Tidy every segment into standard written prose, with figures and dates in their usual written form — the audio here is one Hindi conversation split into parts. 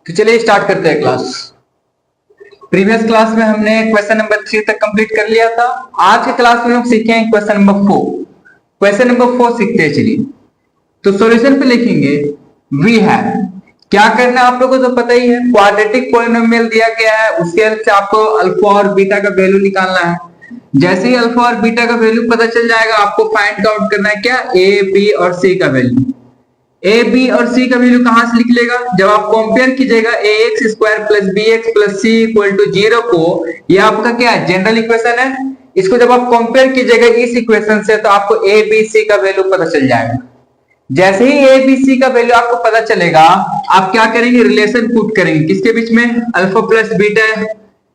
तो चलिए स्टार्ट करते हैं क्लास। प्रीवियस क्लास में हमने क्वेश्चन नंबर 3 तक कंप्लीट कर लिया था। आज के क्लास में हम सीखेंगे क्वेश्चन नंबर 4। क्वेश्चन नंबर 4 सीखते हैं। चलिए तो सॉल्यूशन पे लिखेंगे वी हैव। क्या करना है आप लोगों को तो पता ही है, क्वाड्रेटिक पॉलिनोमियल दिया गया है, उसके हेल्प से आपको अल्फा और बीटा का वैल्यू निकालना है। जैसे ही अल्फा और बीटा का वैल्यू पता चल जाएगा, आपको फाइंड आउट करना है क्या, ए बी और सी का वैल्यू। ए बी और सी का वैल्यू कहां से लिख लेगा, जब आप कंपेयर कीजिएगा A x square plus B x plus C equal to 0 को, ये आपका क्या है, जनरल इक्वेशन है। इसको जब आप कंपेयर कीजिएगा इस इक्वेशन से, तो आपको ए बी सी का वैल्यू पता चल जाएगा। जैसे ही ए बी सी का वैल्यू आपको पता चलेगा, आप क्या करेंगे, रिलेशन पुट करेंगे किसके बीच में, alpha plus beta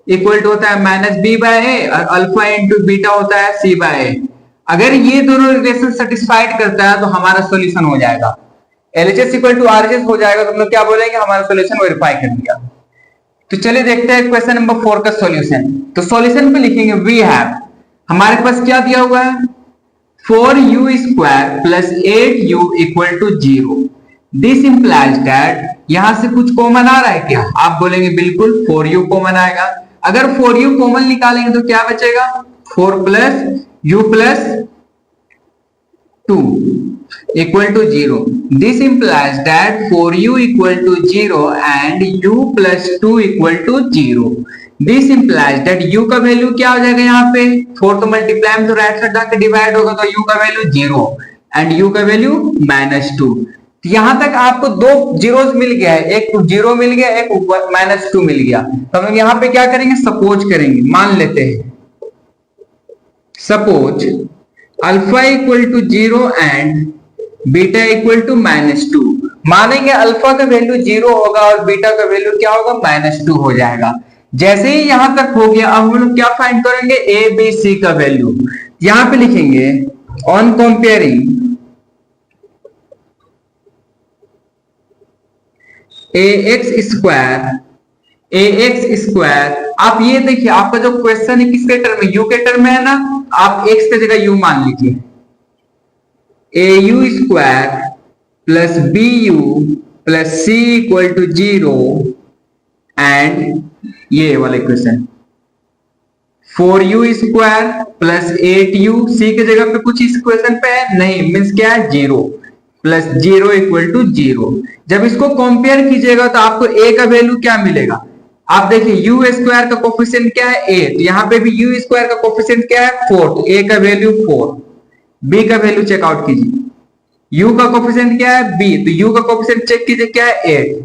equal to होता है माइनस बी बाय ए, और अल्फा इंटू बीटा होता है सी बाय ए। अगर ये दोनों रिलेशन सेटिस्फाइड करता है तो हमारा सॉल्यूशन हो जाएगा। LHS इक्वल टू RHS हो जाएगा, तो हम लोग क्या बोलेंगे, हमारा सॉल्यूशन वेरीफाई कर लिया। तो चलिए देखते हैं क्वेश्चन नंबर 4 का सॉल्यूशन। तो सॉल्यूशन पे लिखेंगे वी हैव, हमारे पास क्या दिया हुआ है, 4u square plus 8u equal to 0। This implies that, यहां से कुछ कॉमन आ रहा है क्या, आप बोलेंगे बिल्कुल 4u कॉमन आएगा। अगर 4u कॉमन निकालेंगे तो क्या बचेगा, 4 plus u plus 2 equal to 0. This implies that 4u equal to 0 and u plus 2 equal to 0. This implies that u का वैल्यू क्या हो जाएगा, यहाँ पे 4 तो मल्टीप्लाई में तो राइट साइड जाकर डिवाइड होगा, तो u का वैल्यू 0 एंड u का वैल्यू -2। तो यहां तक आपको दो जीरोस मिल गया है, एक 0 मिल गया, एक -2 मिल गया। तो हम यहाँ पे क्या करेंगे, सपोज करेंगे, मान लेते हैं suppose alpha equal to 0 and beta equal to -2। मानेंगे अल्फा का वैल्यू 0 होगा और बीटा का वैल्यू क्या होगा, -2 हो जाएगा। जैसे ही यहां तक हो गया, अब हम लोग क्या फाइंड करेंगे, ए बी सी का वैल्यू। यहां पे लिखेंगे on comparing A x square, आप ये देखिए आपका जो क्वेश्चन है किसके टर्म में, यू के टर्म में है ना, आप एक्स की जगह यू मान लीजिए। A u square plus B u plus C equal to 0 and ये वाला equation 4u square plus 8u, सी की जगह पे कुछ इस इक्वेशन पे है नहीं, मीन्स क्या है 0 प्लस 0 इक्वल टू 0। जब इसको कंपेयर कीजिएगा तो आपको a का वैल्यू क्या मिलेगा, आप देखिए u स्क्वायर का कोफिशिएंट क्या है a, तो यहाँ पे भी u स्क्वायर का कोफिशिएंट क्या है 4, तो a का वैल्यू 4। b का वैल्यू चेकआउट कीजिए, u का कोफिशिएंट क्या है b, तो u का कोफिशिएंट चेक कीजिए क्या है 8।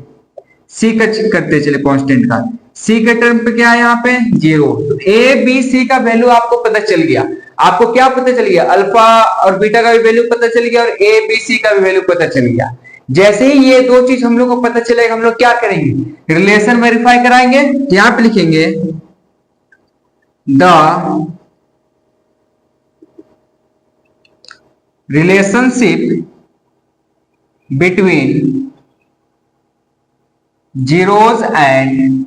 c का चेक करते चले कांस्टेंट का, c के टर्म पे क्या है यहाँ पे 0। तो a b c का वैल्यू आपको पता चल गया। आपको क्या पता चल गया, अल्फा और बीटा का भी वैल्यू पता चल गया और a b c का भी वैल्यू पता चल गया। जैसे ही ये दो चीज हम लोग को पता चलेगा, हम लोग क्या करेंगे, रिलेशन वेरीफाई कराएंगे। यहां पे लिखेंगे the relationship between zeros and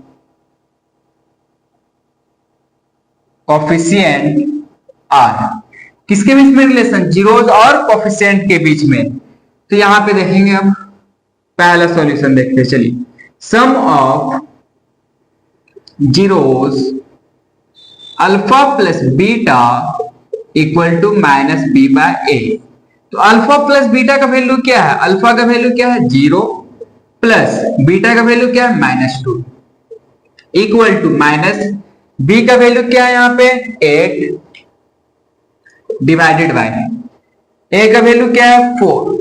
coefficient are, किसके बीच में रिलेशन, जीरोस और कोफिशिएंट के बीच में। तो यहां पे देखेंगे, हम पहला सॉल्यूशन देखते हैं। चलिए, sum of zeros alpha plus beta equal to -b by a। तो अल्फा प्लस बीटा का वैल्यू क्या है, अल्फा का वैल्यू क्या है 0 प्लस बीटा का वैल्यू क्या है -2 इक्वल टू माइनस b का वैल्यू क्या है यहाँ पे 8 डिवाइडेड बाय a का वैल्यू क्या है 4।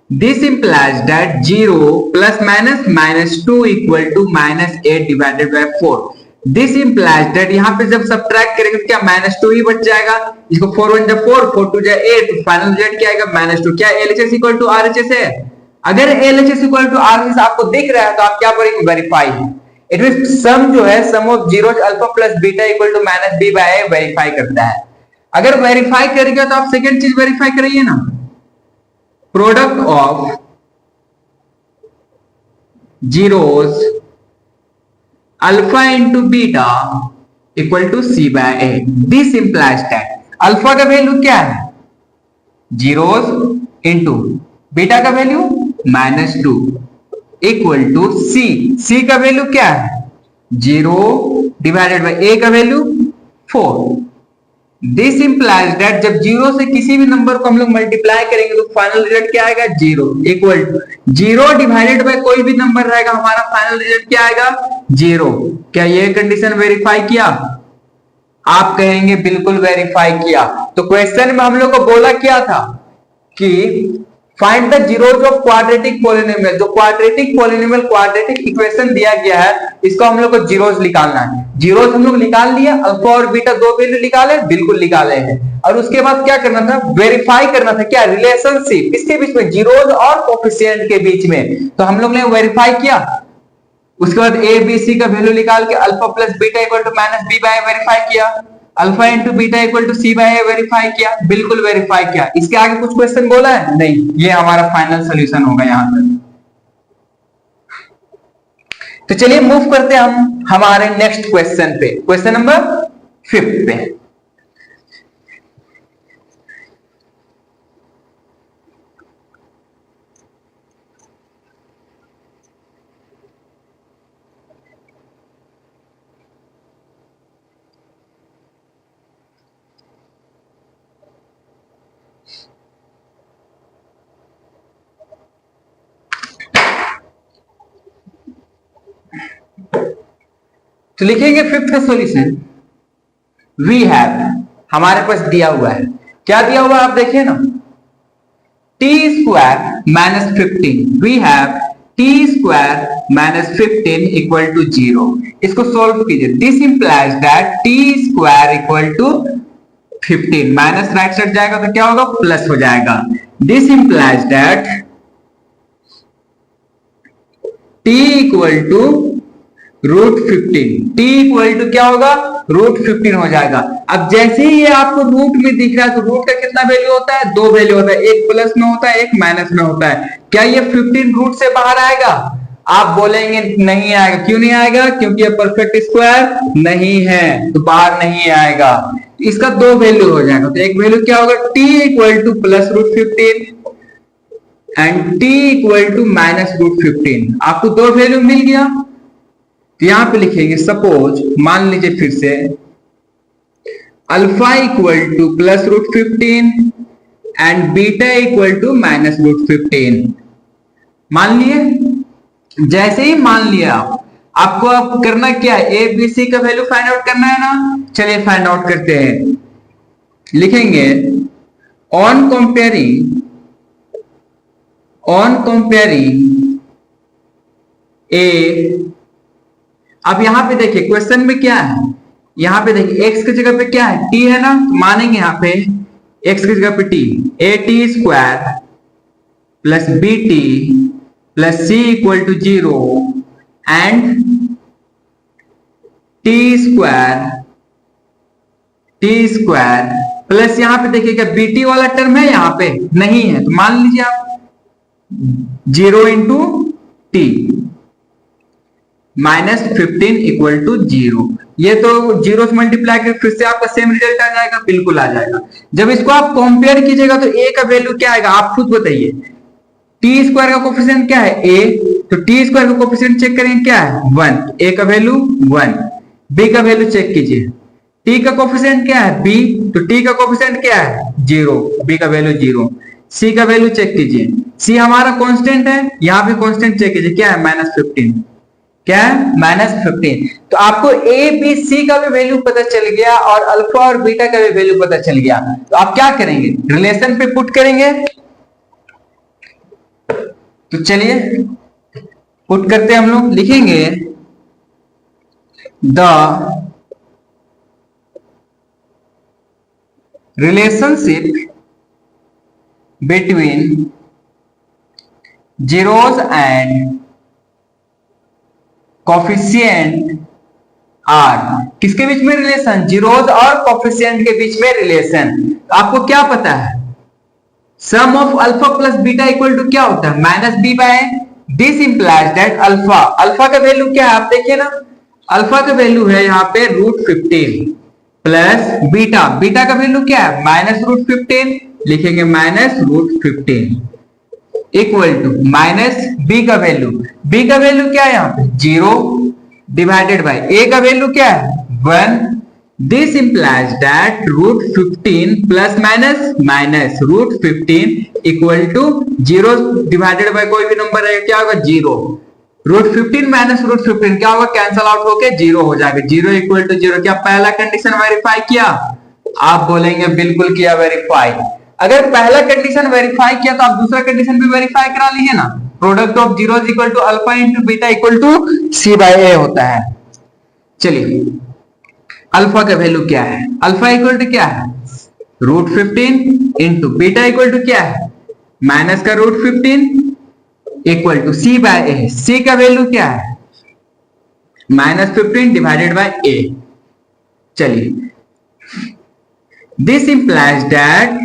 This implies that 0 plus minus -2 equal to -8 divided by 4। This implies that, यहाँ पे जब सब्ट्रैक्ट करेंगे तो क्या -2 ही बच जाएगा, इसको 4 1 जा 4 4 2 जा 8, फाइनल रिजल्ट क्या आएगा -2। क्या LHS इक्वल टू RHS है, अगर LHS इक्वल टू RHS आपको दिख रहा है तो आप क्या करेंगे, वेरीफाई। इट मींस सम जो है, sum of zeros alpha plus beta equal to -b by a verify करता है। अगर वेरीफाई करेगा तो आप सेकंड चीज वेरीफाई करिए ना, product of zeros alpha into beta equal to c by a। This implies that alpha का वैल्यू क्या है, जीरोस इंटू बीटा का value -2 equal to C, C का वैल्यू क्या है 0 डिवाइडेड बाई ए का वैल्यू 4। दिस इंप्लाइज दैट जब जीरो से किसी भी नंबर को हम लोग मल्टीप्लाई करेंगे तो फाइनल रिजल्ट क्या आएगा 0 इक्वल टू 0 डिवाइडेड बाय कोई भी नंबर रहेगा हमारा फाइनल रिजल्ट क्या आएगा 0। क्या ये कंडीशन वेरीफाई किया? आप कहेंगे बिल्कुल वेरीफाई किया। तो क्वेश्चन में हम लोग को बोला क्या था कि find the zeros of quadratic polynomial. जो क्वाड्रेटिक पॉलिनोमियल क्वाड्रेटिक इक्वेशन दिया गया है इसको हम लोग को जीरोज निकालना है। जीरोज हम लोग निकाल लिए, अल्फा और बीटा दो वैल्यू निकाले, बिल्कुल निकाले हैं। और उसके बाद क्या करना था वेरीफाई करना था क्या रिलेशनशिप इसके बीच में जीरोज और कोफिशिएंट के बीच में। तो हम लोग ने वेरीफाई किया। उसके बाद ए बी सी का वैल्यू निकाल के alpha plus beta equal to minus B by verify किया, alpha into beta equal to C by verify किया, बिल्कुल वेरीफाई किया। इसके आगे कुछ क्वेश्चन बोला है नहीं, ये हमारा फाइनल सॉल्यूशन होगा यहां तक। तो चलिए मूव करते हैं हम हमारे नेक्स्ट क्वेश्चन पे, क्वेश्चन नंबर 5 पे। तो लिखेंगे फिफ्थ का सॉल्यूशन वी हैव, हमारे पास दिया हुआ है, क्या दिया हुआ है आप देखिए ना, T square minus 15। We have T square minus 15 equal to 0। इसको सॉल्व कीजिए। This implies that T square equal to 15, minus right side जाएगा तो क्या होगा प्लस हो जाएगा। This implies that T equal to root 15, T equal to क्या होगा रूट 15 हो जाएगा। अब जैसे ही ये आपको रूट में दिख रहा है तो रूट का कितना वैल्यू होता है, दो वैल्यू होता है, एक प्लस में होता है एक माइनस में होता है। क्या ये 15 रूट से बाहर आएगा? आप बोलेंगे नहीं आएगा। क्यों नहीं आएगा? क्योंकि ये परफेक्ट स्क्वायर नहीं है तो बाहर नहीं आएगा। इसका दो वैल्यू हो जाएगा। तो एक वैल्यू क्या होगा T equal to plus root 15 and T equal to minus root 15। आपको दो वैल्यू मिल गया। तो यहां पे लिखेंगे सपोज, मान लीजिए फिर से alpha equal to plus root 15 and beta equal to minus root 15। मान लिए, जैसे ही मान लिया आपको अब करना क्या है, ए बी सी का वैल्यू फाइंड आउट करना है ना। चलिए फाइंड आउट करते हैं। लिखेंगे ऑन कंपेयरिंग ए। अब यहां पे देखिए क्वेश्चन में क्या है, यहां पे देखिए x की जगह पे क्या है t है ना, तो मानेंगे यहां पे x की जगह पे t, A T square plus B T plus C equal to 0 and T square plus यहां पे देखिए क्या बी टी वाला टर्म है यहां पे नहीं है, तो मान लीजिए आप 0 into T minus 15 equal to 0। ये तो 0 से मल्टीप्लाई करके फिर से आपका सेम रिजल्ट आ जाएगा, बिल्कुल आ जाएगा। जब इसको आप कंपेयर कीजिएगा तो a का वैल्यू क्या आएगा आप खुद बताइए। टी स्क्वायर का कोफिशिएंट क्या है a, तो टी स्क्वायर का कोफिशिएंट चेक करेंगे क्या है 1, a का वैल्यू 1। b का वैल्यू चेक कीजिए, t का कोफिशिएंट क्या है b, तो t का कोफिशिएंट क्या है 0, b का वैल्यू 0। c का वैल्यू चेक कीजिए, c हमारा कांस्टेंट है, यहां पे कांस्टेंट चेक कीजिए क्या है -15, क्या है -15। तो आपको ए बी सी का भी वैल्यू पता चल गया और अल्फा और बीटा का भी वैल्यू पता चल गया। तो आप क्या करेंगे रिलेशन पे पुट करेंगे। तो चलिए पुट करते हैं हम लोग। लिखेंगे the relationship between zeros and coefficient are, किसके बीच में रिलेशन, जीरोस और कोफिशिएंट के बीच में रिलेशन। तो आपको क्या पता है sum of alpha plus beta equal to क्या होता है minus B by. This implies that alpha का वैल्यू क्या है आप देखिए ना, अल्फा का वैल्यू है यहाँ पे √15 प्लस बीटा का वैल्यू क्या है -√15, लिखेंगे -√15। इक्वल टू माइनस बी का वैल्यू, बी का वैल्यू क्या है यहाँ पे 0 डिवाइडेड बाय ए का वैल्यू क्या है 1। This implies that root 15 plus minus minus root 15 equal to 0 divided by कोई भी नंबर है क्या होगा 0। रूट 15 माइनस रूट 15 क्या होगा कैंसल आउट होके 0 हो जाएगा, 0 इक्वल टू 0। क्या पहला कंडीशन वेरीफाई किया? आप बोलेंगे बिल्कुल किया वेरीफाई। अगर पहला कंडीशन वेरीफाई किया तो आप दूसरा कंडीशन भी वेरीफाई करा लीजिए ना। Product of zero equal to alpha into beta equal to C by A होता है। चलिए अल्फा का वैल्यू क्या है? अल्फा इक्वल टू क्या है root 15 into beta equal to क्या है माइनस का root 15 equal to C by A. C का वैल्यू क्या है माइनस 15 डिवाइडेड बाय ए। चलिए दिस इंप्लाइज दैट,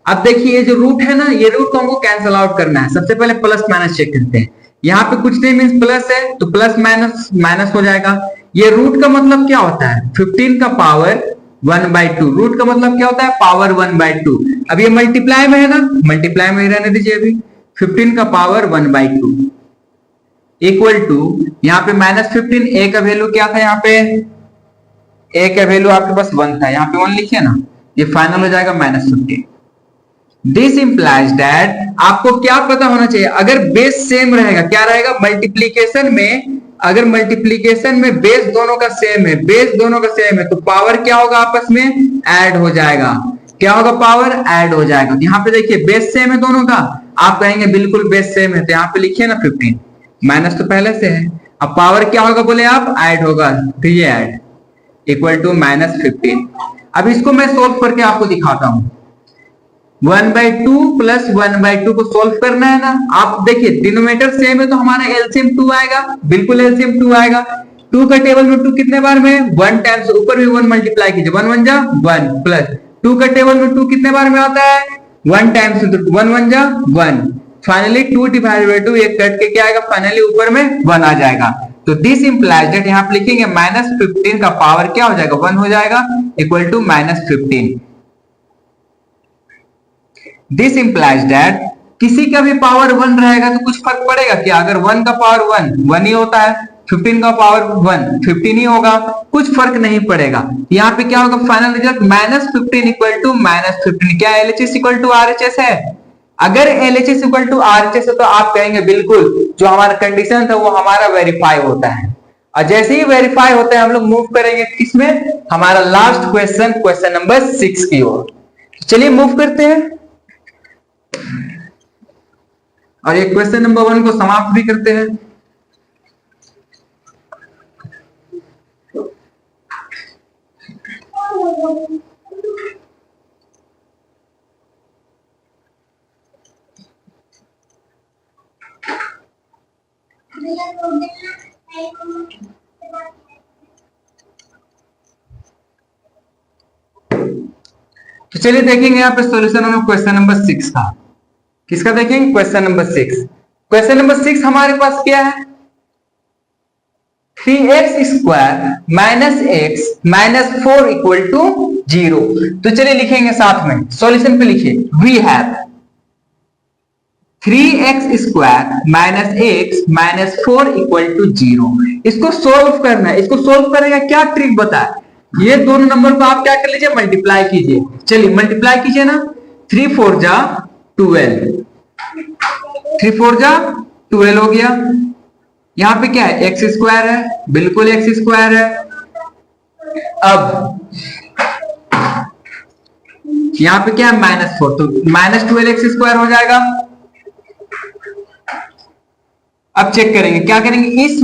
अब देखिए ये जो रूट है ना ये रूट को हमको कैंसल आउट करना है। सबसे पहले प्लस माइनस चेक करते हैं। यहाँ पे कुछ नहीं मीन्स प्लस है तो प्लस माइनस माइनस हो जाएगा। ये रूट का मतलब क्या होता है 15 का पावर 1/2। रूट का मतलब क्या होता है पावर 1/2। अब ये मल्टीप्लाई में है ना, मल्टीप्लाई में रहने दीजिए। अभी 15 का पावर 1/2 इक्वल टू यहाँ पे माइनस 15 ए का वैल्यू क्या था, यहाँ पे ए का वैल्यू आपके पास 1 था, यहाँ पे 1 लिखिए ना, ये फाइनल हो जाएगा माइनस 15। दिस इंप्लाइज दैट, आपको क्या पता होना चाहिए अगर बेस सेम रहेगा, क्या रहेगा मल्टीप्लीकेशन में, अगर मल्टीप्लीकेशन में बेस दोनों का सेम है, बेस दोनों का सेम है तो पावर क्या होगा आपस में ऐड हो जाएगा। क्या होगा पावर ऐड हो जाएगा। यहाँ पे देखिए बेस सेम है दोनों का, आप कहेंगे बिल्कुल बेस सेम है तो यहाँ पे लिखिए ना 15, माइनस तो पहले से है। अब पावर क्या होगा बोले आप ऐड होगा तो ये ऐड इक्वल टू माइनस 15। अब इसको मैं सोल्व करके आपको दिखाता हूं। 1/2 प्लस 1/2 को सोल्व करना है ना। आप देखिए डिनोमिनेटर सेम है तो हमारा एलसीएम 2 आएगा, बिल्कुल एलसीएम 2 आएगा। 2 का टेबल में 2 कितने बार में 1 टाइम्स, ऊपर भी 1 मल्टीप्लाई कीजिए, 1 1 जा 1 प्लस 2 का टेबल में 2 कितने बार में आता है 1 टाइम्स, 1 1 जा 1। फाइनली 2 डिवाइडेड बाय 2 एक कट के क्या आएगा फाइनली ऊपर में 1 आ जाएगा। तो दिस इंप्लाइज दैट यहाँ पे लिखेंगे माइनस 15 का पावर क्या हो जाएगा 1 हो जाएगा equal to minus 15। This implies that किसी का भी पावर 1 रहेगा तो कुछ फर्क पड़ेगा क्या? अगर 1 का पावर 1 ही होता है, 15 का पावर 1 15 ही होगा, कुछ फर्क नहीं पड़ेगा। यहाँ पे क्या होगा final result minus 15 equal to minus 15। क्या एलएचएस इक्वल टू आरएचएस है? अगर एलएचएस इक्वल टू आरएचएस है तो आप कहेंगे बिल्कुल जो हमारा कंडीशन था वो हमारा वेरीफाई होता है। और जैसे ही वेरीफाई होता है हम लोग मूव करेंगे किसमें, हमारा लास्ट क्वेश्चन, क्वेश्चन नंबर 6 की ओर। चलिए मूव करते हैं और ये क्वेश्चन नंबर 1 को समाप्त भी करते हैं। तो चलिए देखेंगे यहाँ पे सॉल्यूशन ऑफ क्वेश्चन नंबर 6 का। किसका देखेंगे क्वेश्चन नंबर 6। क्वेश्चन नंबर 6 हमारे पास क्या है 3x square minus X minus 4 equal to 0। तो चलिए लिखेंगे साथ में, सॉल्यूशन पे लिखिए we have 3x square minus X minus 4 equal to 0। इसको सोल्व करना है। इसको सोल्व करेगा क्या ट्रिक बताए, ये दोनों नंबर को आप क्या कर लीजिए मल्टीप्लाई कीजिए। चलिए मल्टीप्लाई कीजिए ना, 3 4 जा 12, 3 4 जा 12 हो गया। यहां पे क्या है एक्स स्क्वायर है, बिल्कुल एक्स स्क्वायर है। अब यहां पे क्या है -4 तो -12 एक्स स्क्वायर हो जाएगा। अब चेक करेंगे क्या करेंगे, इस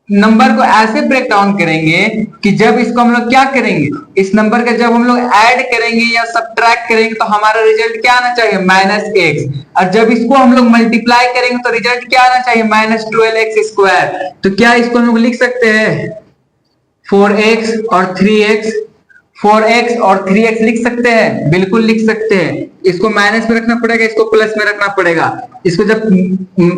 नंबर को ऐसे ब्रेक डाउन करेंगे कि जब इसको हम लोग क्या करेंगे, इस नंबर का जब हम लोग ऐड करेंगे या सब्ट्रैक्ट करेंगे तो हमारा रिजल्ट क्या आना चाहिए -x। और जब इसको हम लोग मल्टीप्लाई करेंगे तो रिजल्ट क्या आना चाहिए -12x स्क्वायर। तो क्या इसको हम लोग लिख सकते हैं 4x और 3x, 4x और 3x लिख सकते हैं, बिल्कुल लिख सकते हैं। इसको माइनस में रखना पड़ेगा, इसको प्लस में रखना पड़ेगा। इसको जब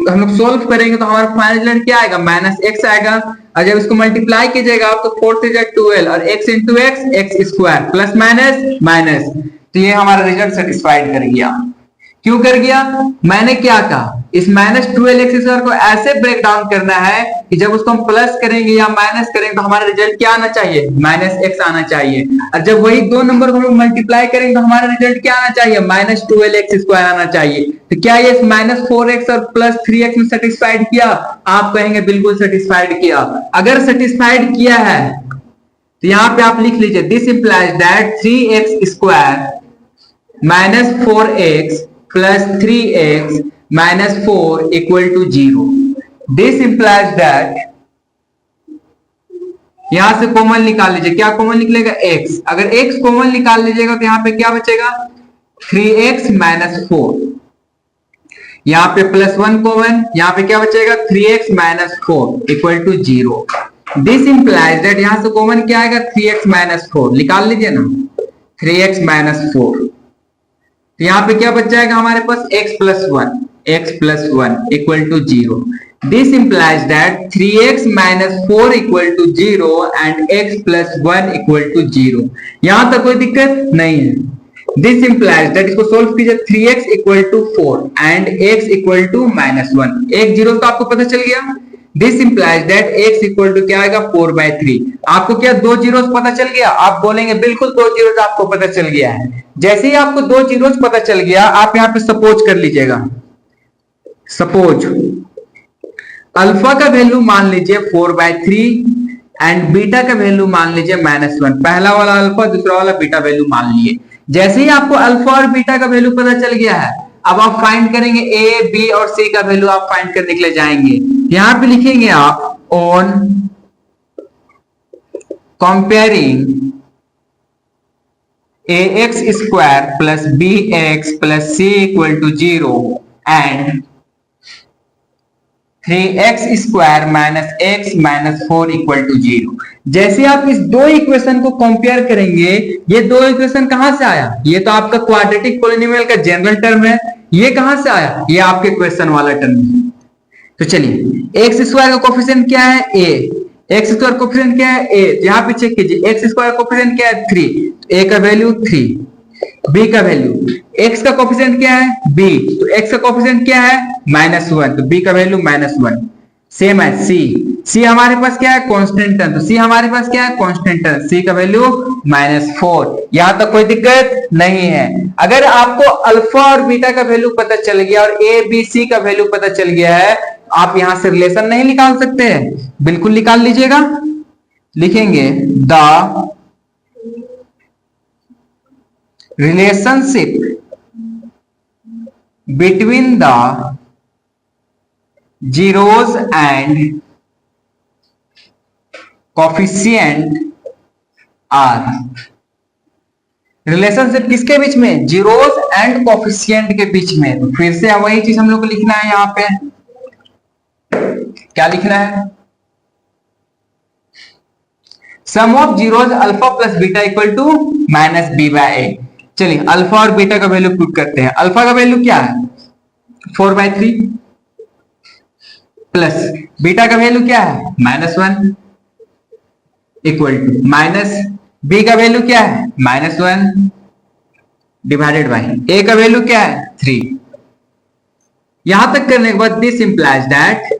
हम लोग सोल्व करेंगे तो हमारा फाइनल रिजल्ट क्या आएगा -x आएगा। और जब इसको मल्टीप्लाई कीजिएगा आप तो 4 से 12 और x into x square plus minus minus, तो ये हमारा रिजल्ट सेटिस्फाइड कर गया। क्यों कर गया? मैंने क्या कहा, इस -12x² को ऐसे ब्रेक डाउन करना है कि जब उसको हम प्लस करेंगे या माइनस करेंगे तो हमारा रिजल्ट क्या आना चाहिए? -x आना चाहिए। और जब वही दो नंबर को हम मल्टीप्लाई करेंगे तो हमारा रिजल्ट क्या आना चाहिए? -12x² आना चाहिए। तो क्या ये -4x और +3x में सेटिस्फाइड किया? आप कहेंगे बिल्कुल सेटिस्फाइड किया। अगर सेटिस्फाइड किया है तो यहां पे आप लिख लीजिए, this implies that 3x² -4x plus 3x minus 4 equal to 0. This implies that, यहां से कॉमन निकाल लीजिए, क्या कॉमन निकलेगा? x। अगर x कॉमन निकाल लीजिएगा तो यहां पे क्या बचेगा? 3x minus 4। यहां पे +1 कॉमन, यहां पे क्या बचेगा? 3x minus 4 equal to 0. This implies that, यहां से कॉमन क्या आएगा? 3x minus 4 निकाल लीजिए ना, 3x minus 4। तो यहां पे क्या बच जाएगा हमारे पास? x plus 1 equal to 0. This implies that 3x minus 4 equal to 0 and x plus 1 equal to 0. यहां तक कोई दिक्कत नहीं है। This implies that, इसको सोल्व कीजिए, 3x equal to 4 and x equal to -1. एक जीरो तो आपको पता चल गया। This implies that x equal to क्या आएगा? 4/3। आपको क्या दो जीरोस पता चल गया? आप बोलेंगे बिल्कुल दो जीरोस आपको पता चल गया है। जैसे ही आपको दो जीरोस पता चल गया, आप यहां पे सपोज कर लीजिएगा। सपोज अल्फा का वैल्यू मान लीजिए 4/3 एंड बीटा का वैल्यू मान लीजिए -1। पहला वाला अल्फा, दूसरा वाला बीटा वैल्यू मान लिए। जैसे ही आपको अल्फा और बीटा का वैल्यू पता चल गया है, अब आप फाइंड करेंगे ए, बी और सी का वैल्यू आप फाइंड करने के लिए जाएंगे। यहां पे लिखेंगे आप on comparing ax² plus bx plus c equal to 0 and 3x² minus x minus 4 equal to 0। जैसे आप इस दो इक्वेशन को कंपेयर करेंगे, ये दो इक्वेशन कहां से आया? ये तो आपका क्वाड्रेटिक पॉलिनोमियल का जनरल टर्म है। ये कहां से आया? ये आपके क्वेश्चन वाला टर्म है। तो चलिए, x² का कोफिशिएंट क्या है? a। x² कोफिशिएंट क्या है? a। यहां पे चेक कीजिए, x² कोफिशिएंट क्या है? 3। a का वैल्यू 3, b का वैल्यू, x का कोफिशिएंट क्या है? b। तो x का कोफिशिएंट क्या है? -1, तो b का वैल्यू -1। सेम है c हमारे पास क्या है? कांस्टेंट है, तो c हमारे पास क्या है? कांस्टेंट है, c का वैल्यू -4। यहां तक कोई दिक्कत नहीं है। अगर आपको अल्फा और बीटा का वैल्यू पता चल गया और a b c का वैल्यू पता चल गया है, आप यहां से रिलेशन नहीं निकाल सकते हैं? बिल्कुल निकाल लीजिएगा। लिखेंगे the relationship between the zeros and coefficient are। Relationship किसके बीच में? जीरोस एंड कोफिशिएंट के बीच में। तो फिर से वही चीज हम लोग को लिखना है। यहां पे क्या लिखना है? Sum of zeros alpha plus beta equal to -b/a। चलिए अल्फा और बीटा का वैल्यू पुट करते हैं। अल्फा का वैल्यू क्या है? 4/3 प्लस बीटा का वैल्यू क्या है? -1 इक्वल टू माइनस बी का वैल्यू क्या है? -1 डिवाइडेड बाई ए का वैल्यू क्या है? 3। यहां तक करने के बाद दिस इंप्लाइज दैट,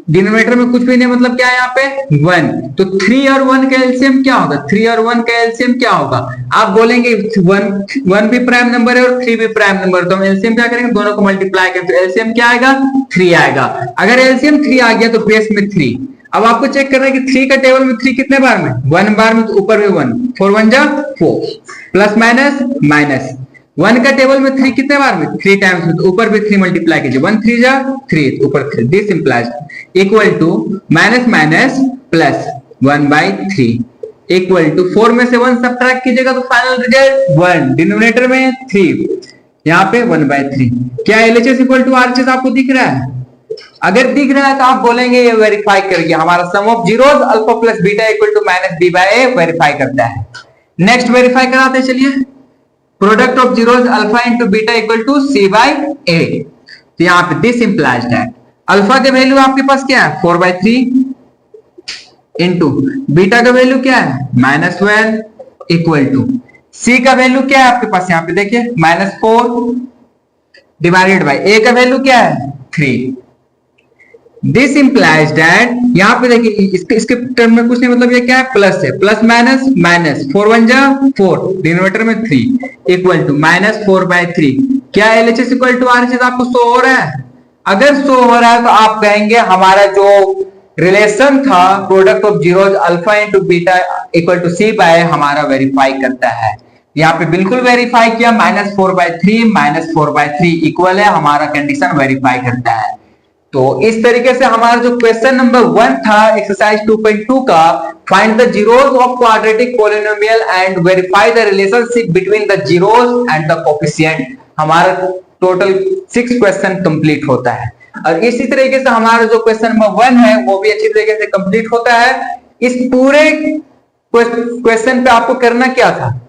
डिनोमिनेटर में कुछ भी नहीं, मतलब क्या है यहाँ पे? 1। तो 3 और 1 का एलसीएम क्या होगा? 3 और 1 का एलसीएम क्या होगा? आप बोलेंगे 1 भी प्राइम नंबर है और 3 भी प्राइम नंबर, तो हम एलसीएम क्या करेंगे? दोनों को मल्टीप्लाई करेंगे, तो एलसीएम क्या आएगा? 3 आएगा। अगर एलसीएम 3 आ गया तो बेस में 3। अब आपको चेक करना है कि 3 का टेबल में 3 कितने बार में? 1 बार में, तो ऊपर में 1, 4 1 जा 4, प्लस माइनस माइनस। 1 का टेबल में 3 कितने बार में? 3 टाइम्स में, तो ऊपर भी 3 मल्टीप्लाई कीजिए, 1 3 जा 3, ऊपर 3। This implies equal to minus minus plus 1/3 equal to 4 में से 1 सब्ट्रैक्ट कीजिएगा तो फाइनल रिजल्ट 1, डिनोमिनेटर में 3, यहाँ पे 1/3। क्या एलएचएस इक्वल टू आरएचएस आपको दिख रहा है? अगर दिख रहा है तो आप बोलेंगे ये वेरीफाई कर गया, हमारा sum of zeros alpha plus beta equal to -b/a verify करता है। नेक्स्ट वेरीफाई कराते हैं, चलिए। Product of zeros alpha into beta equal to c/a। तो यहाँ पे दिस इंप्लाइज दैट अल्फा के वैल्यू आपके पास क्या है? 4/3 इंटू बीटा का वैल्यू क्या है? -1 इक्वल टू सी का वैल्यू क्या है आपके पास? यहाँ पे देखिए -4 डिवाइडेड बाय ए का वैल्यू क्या है 3। दिस इंप्लाइज दैट, यहां पे देखिए इसके टर्म में कुछ नहीं, मतलब ये क्या है प्लस है, प्लस माइनस माइनस, 4 1 जा 4, डिनोमिनेटर में 3 इक्वल टू -4/3। क्या LHS इक्वल टू RHS आपको शो हो रहा है? अगर शो हो रहा है तो आप कहेंगे हमारा जो रिलेशन था product of zeros alpha into beta equal to C by हमारा वेरीफाई करता है। यहाँ पे बिल्कुल वेरीफाई किया, -4/3 इक्वल है, हमारा कंडीशन वेरीफाई करता है। तो इस तरीके से हमारा जो क्वेश्चन नंबर 1 था एक्सरसाइज 2.2 का, find the zeros of quadratic polynomial and verify the relationship between the zeros and the coefficient, हमारा टोटल 6 क्वेश्चन कंप्लीट होता है। और इसी तरीके से हमारा जो क्वेश्चन नंबर 1 है वो भी अच्छी तरीके से कंप्लीट होता है। इस पूरे क्वेश्चन पे आपको करना क्या था,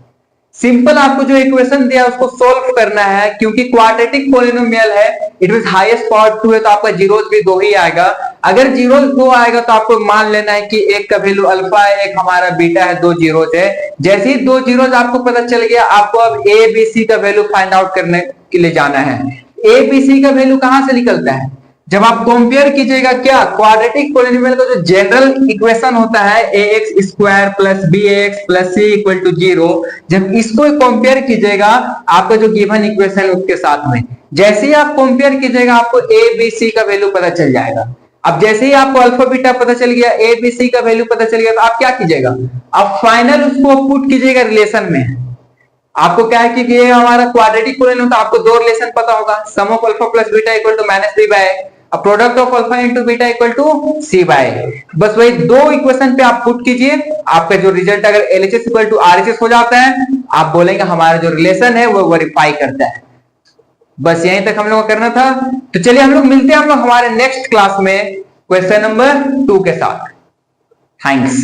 सिंपल आपको जो इक्वेशन दिया उसको सोल्व करना है, क्योंकि क्वाड्रेटिक पॉलिनोमियल है, इट मींस हाईएस्ट पावर 2 है, तो आपका जीरोज भी 2 ही आएगा। अगर जीरोज 2 आएगा तो आपको मान लेना है कि एक का वैल्यू अल्फा है, एक हमारा बीटा है, 2 जीरोज है। जैसे ही 2 जीरोज आपको पता चल गया, आपको अब ए बी सी का वैल्यू फाइंड आउट करने के लिए जाना है। ए बी सी का वैल्यू कहां से निकलता है? जब आप कंपेयर कीजिएगा क्या क्वाड्रेटिक पॉलिनोमियल का जो जनरल इक्वेशन होता है ax square plus bx plus c equal to 0, जब इसको कंपेयर कीजिएगा आपका जो गिवन इक्वेशन है उसके साथ में, जैसे ही आप कंपेयर कीजिएगा आपको a b c का वैल्यू पता चल जाएगा। अब जैसे ही आपको अल्फा बीटा पता चल गया, a b c का वैल्यू पता चल गया, तो आप क्या कीजिएगा, आप फाइनल उसको पुट कीजिएगा रिलेशन में। आपको क्या है कि ये हमारा क्वाड्रेटिक पॉलिनोमियल, तो आपको 2 रिलेशन पता होगा, sum of alpha plus beta equal to -3/, अब product of alpha into beta equal to c/। बस वही 2 इक्वेशन पे आप पुट कीजिए, आपका जो रिजल्ट अगर LHS इक्वल टू RHS हो जाता है, आप बोलेंगे हमारा जो रिलेशन है वो वेरीफाई करता है। बस यहीं तक हम लोग को करना था। तो चलिए हम लोग मिलते हैं हम लोग हमारे नेक्स्ट क्लास में क्वेश्चन नंबर 2 के साथ। थैंक्स।